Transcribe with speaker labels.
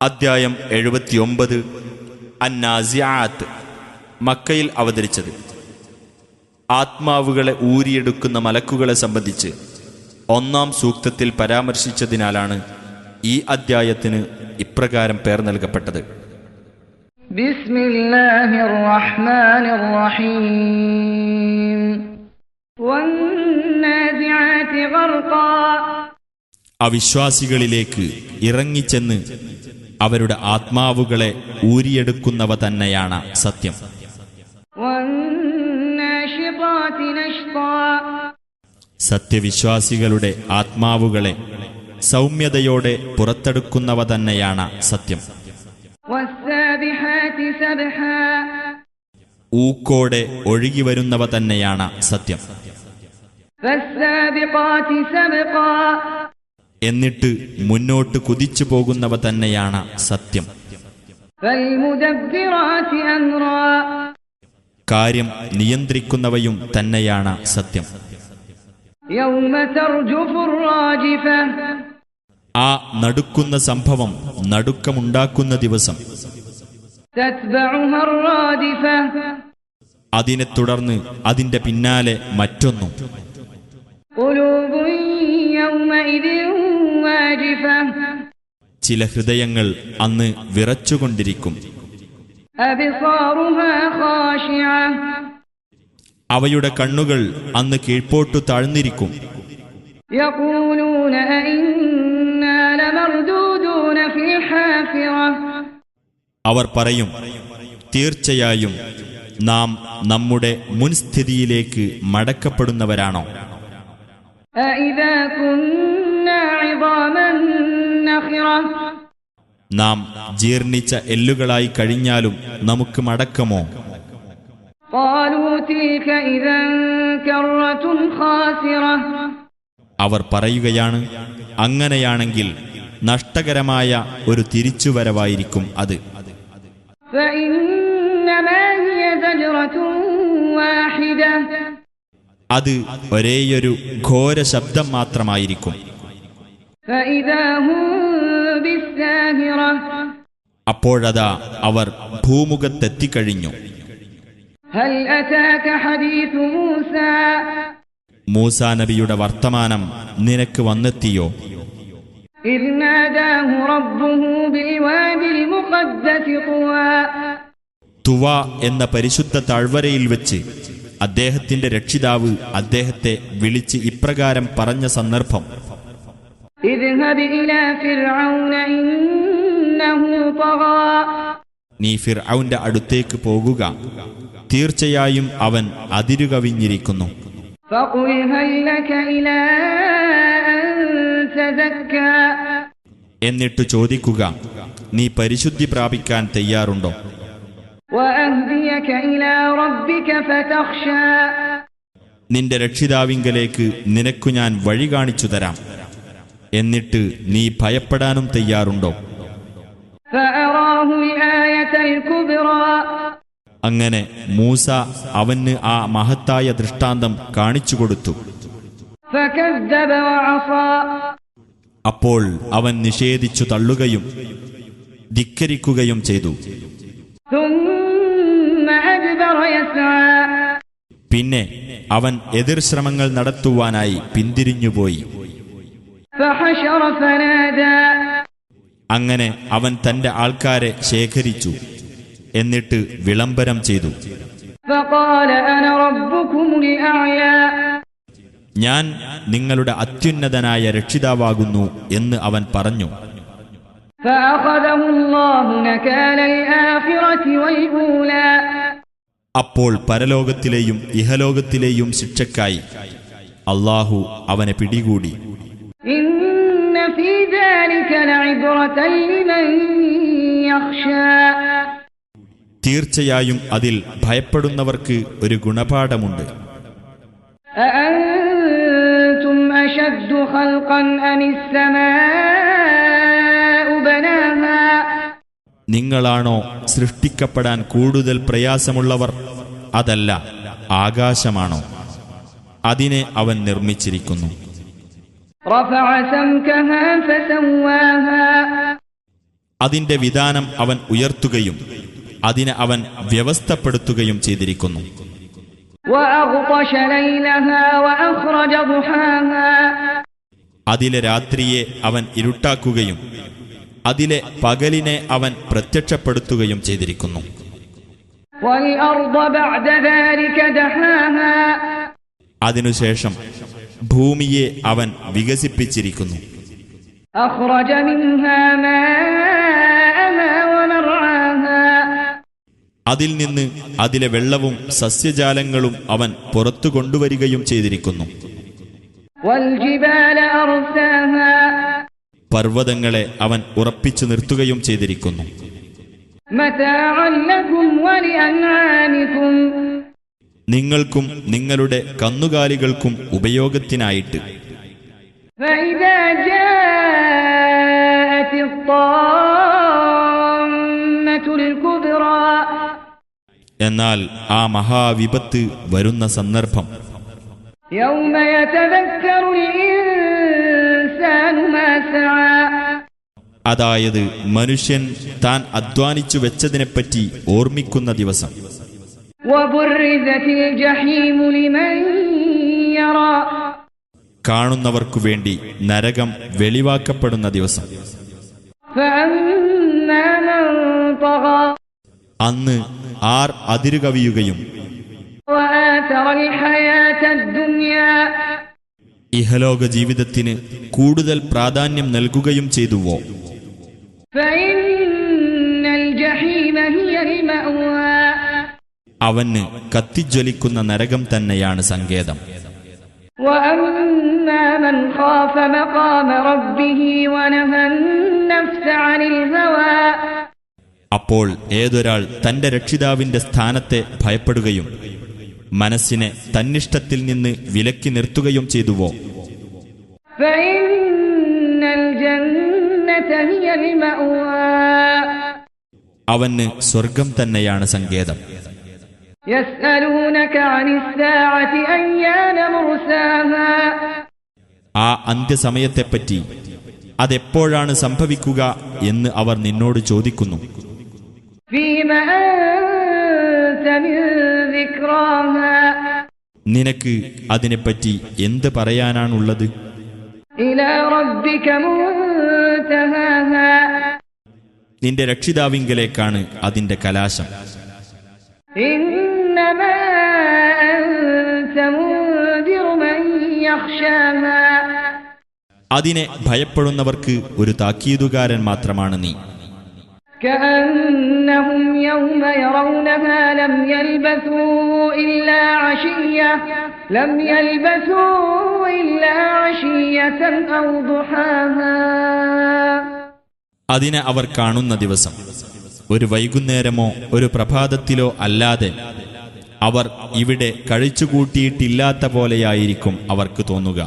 Speaker 1: അദ്ധ്യായം 79 അന്നാസിയാത്ത്. മക്കയിൽ അവതരിച്ചത്. ആത്മാവുകളെ ഊരിയെടുക്കുന്ന മലക്കുകളെ സംബന്ധിച്ച് 1-ാം സൂക്തത്തിൽ പരാമർശിച്ചതിനാലാണ് ഈ അദ്ധ്യായത്തിന് ഇപ്രകാരം പേർ നൽകപ്പെട്ടത്.
Speaker 2: ബിസ്മില്ലാഹിർ റഹ്മാനിർ റഹീം വന്നാസിആതി ഗർഖാ.
Speaker 1: അവിശ്വാസികളിലേക്ക് ഇറങ്ങിച്ചെന്ന് അവരുടെ ആത്മാവുകളെ ഊരിയെടുക്കുന്നവ തന്നെയാണ് സത്യം. സത്യവിശ്വാസികളുടെ ആത്മാവുകളെ സൗമ്യതയോടെ പുറത്തെടുക്കുന്നവ തന്നെയാണ് സത്യം. ഊക്കോടെ ഒഴുകിവരുന്നവ തന്നെയാണ് സത്യം. എന്നിട്ട് മുന്നോട്ട് കുതിച്ചു പോകുന്നവ തന്നെയാണ് സത്യം. കാര്യം നിയന്ത്രിക്കുന്നവയും തന്നെയാണ് സത്യം. ആ നടുക്കുന്ന സംഭവം നടുക്കമുണ്ടാക്കുന്ന ദിവസം. അതിനെ തുടർന്ന് അതിന്റെ പിന്നാലെ മറ്റൊന്നും. ചില ഹൃദയങ്ങൾ അന്ന് വിറച്ചുകൊണ്ടിരിക്കും. അവയുടെ കണ്ണുകൾ അന്ന് കീഴ്പോട്ടു താഴ്ന്നിരിക്കും. അവർ പറയും, തീർച്ചയായും നാം നമ്മുടെ മുൻസ്ഥിതിയിലേക്ക് മടക്കപ്പെടുന്നവരാണോ? നാം ജീർണിച്ച എല്ലുകളായി കഴിഞ്ഞാലും നമുക്ക് മടക്കമോ? അവർ പറയുകയാണ്, അങ്ങനെയാണെങ്കിൽ നഷ്ടകരമായ ഒരു തിരിച്ചുവരവായിരിക്കും അത്. അത് ഒരേയൊരു ഘോര ശബ്ദം മാത്രമായിരിക്കും. അപ്പോഴതാ അവർ ഭൂമുഖത്തെത്തിക്കഴിഞ്ഞു. മൂസാ നബിയുടെ വർത്തമാനം നിനക്ക് വന്നെത്തിയോ? തുവ എന്ന പരിശുദ്ധ താഴ്വരയിൽ വെച്ച് അദ്ദേഹത്തിന്റെ രക്ഷിതാവ് അദ്ദേഹത്തെ വിളിച്ച് ഇപ്രകാരം പറഞ്ഞ സന്ദർഭം. നീ ഫിർഔന്റെ അടുത്തേക്ക് പോകുക, തീർച്ചയായും അവൻ അതിരുകവിഞ്ഞിരിക്കുന്നു. എന്നിട്ട് ചോദിക്കുക, നീ പരിശുദ്ധി പ്രാപിക്കാൻ തയ്യാറുണ്ടോ? നിന്റെ രക്ഷിതാവിങ്കലേക്ക് നിനക്കു ഞാൻ വഴി കാണിച്ചു തരാം. എന്നിട്ട് നീ ഭയപ്പെടാനും തയ്യാറുണ്ടോ? അങ്ങനെ മൂസ അവന് ആ മഹത്തായ ദൃഷ്ടാന്തം കാണിച്ചുകൊടുത്തു. അപ്പോൾ അവൻ നിഷേധിച്ചു തള്ളുകയും ധിക്കരിക്കുകയും ചെയ്തു. പിന്നെ അവൻ എതിർശ്രമങ്ങൾ നടത്തുവാനായി പിന്തിരിഞ്ഞുപോയി. അങ്ങനെ അവൻ തന്റെ ആൾക്കാരെ ശേഖരിച്ചു. എന്നിട്ട് വിളംബരം ചെയ്തു, ഞാൻ നിങ്ങളുടെ അത്യുന്നതനായ രക്ഷിതാവാകുന്നു എന്ന് അവൻ പറഞ്ഞു. അപ്പോൾ പരലോകത്തിലെയും ഇഹലോകത്തിലെയും ശിക്ഷയ്ക്കായി അല്ലാഹു അവനെ പിടികൂടി. തീർച്ചയായും അതിൽ ഭയപ്പെടുന്നവർക്ക് ഒരു ഗുണപാഠമുണ്ട്. നിങ്ങളാണോ സൃഷ്ടിക്കപ്പെടാൻ കൂടുതൽ പ്രയാസമുള്ളവർ? അതല്ല, ആകാശമാണോ? അതിനെ അവൻ നിർമ്മിച്ചിരിക്കുന്നു. അതിന്റെ വിധാനം അവൻ ഉയർത്തുകയും അതിനെ അവൻ വ്യവസ്ഥപ്പെടുത്തുകയും ചെയ്തിരിക്കുന്നു.
Speaker 2: وأغطش ليلها وأخرج ضحاها
Speaker 1: അതിലെ രാത്രിയെ അവൻ ഇരുട്ടാക്കുകയും അതിലെ പകലിനെ അവൻ പ്രത്യക്ഷപ്പെടുത്തുകയും ചെയ്തിരിക്കുന്നു.
Speaker 2: والأرض بعد ذلك دحاها
Speaker 1: അതിനുശേഷം ഭൂമിയെ അവൻ വികസിപ്പിച്ചിരിക്കുന്നു.
Speaker 2: أخرج منها ماءها ومرعاها
Speaker 1: അതിൽ നിന്ന് അതിലെ വെള്ളവും സസ്യജാലങ്ങളും അവൻ പുറത്തു കൊണ്ടുവരികയും ചെയ്തിരിക്കുന്നു.
Speaker 2: والجبال أرساها
Speaker 1: പർവ്വതങ്ങളെ അവൻ ഉറപ്പിച്ചു നിർത്തുകയും ചെയ്തിരിക്കുന്നു.
Speaker 2: متاعا لكم ولأنعامكم
Speaker 1: നിങ്ങൾക്കും നിങ്ങളുടെ കന്നുകാലികൾക്കും ഉപയോഗത്തിനായിട്ട്.
Speaker 2: فإذا جاءت الطامة الكبرى
Speaker 1: എന്നാൽ ആ മഹാവിപത്ത് വരുന്ന സന്ദർഭം
Speaker 2: يوم يتذكر الإنسان ما سعى
Speaker 1: അതായത് മനുഷ്യൻ താൻ അധ്വാനിച്ചു വെച്ചതിനെപ്പറ്റി ഓർമ്മിക്കുന്ന ദിവസം.
Speaker 2: وبرزت الجحيم لمن يرى
Speaker 1: കാണുന്നവർക്കു വേണ്ടി നരകം വെളിവാക്കപ്പെടുന്ന ദിവസം.
Speaker 2: فأما من طغى
Speaker 1: അന്ന് ആർ അതിരുകവിയുകയും
Speaker 2: وآثر الحياة الدنيا
Speaker 1: ഇഹലോക ജീവിതത്തിന് കൂടുതൽ പ്രാധാന്യം നൽകുകയും ചെയ്തുവോ
Speaker 2: فإن الجحيم هي المأوى
Speaker 1: അവന് കത്തിജ്വലിക്കുന്ന നരകം തന്നെയാണ് സങ്കേതം.
Speaker 2: وأما من خاف مقام ربه ونهى النفس عن الهوى
Speaker 1: അപ്പോൾ ഏതൊരാൾ തന്റെ രക്ഷിതാവിന്റെ സ്ഥാനത്തെ ഭയപ്പെടുകയും മനസ്സിനെ തന്നിഷ്ടത്തിൽ നിന്ന് വിലക്കി നിർത്തുകയും ചെയ്തുവോ
Speaker 2: فإن الجنة هي المأوى
Speaker 1: അവന് സ്വർഗം തന്നെയാണ് സങ്കേതം.
Speaker 2: يسألونك عن الساعة أيان مرساها
Speaker 1: ആ അന്ത്യസമയത്തെപ്പറ്റി അതെപ്പോഴാണ് സംഭവിക്കുക എന്ന് അവർ നിന്നോട് ചോദിക്കുന്നു.
Speaker 2: فيما أنت من ذكراها
Speaker 1: നിനക്ക് അതിനെപ്പറ്റി എന്ത് പറയാനാണുള്ളത്?
Speaker 2: إلى ربك منتهاها
Speaker 1: നിന്റെ രക്ഷിതാവിങ്കലേക്കാണ് അതിന്റെ കലാശം.
Speaker 2: إنما أنت منذر من يخشاها
Speaker 1: അതിനെ ഭയപ്പെടുന്നവർക്ക് ഒരു താക്കീതുകാരൻ മാത്രമാണ് നീ.
Speaker 2: كأنهم يوم يرونها لم يلبثوا إلا عشية أو ضحاها
Speaker 1: അതിനെ അവർ കാണുന്ന ദിവസം ഒരു വൈകുന്നേരമോ ഒരു പ്രഭാതത്തിലോ അല്ലാതെ അവർ ഇവിടെ കഴിച്ചുകൂട്ടിയിട്ടില്ലാത്ത പോലെയായിരിക്കും അവർക്ക് തോന്നുക.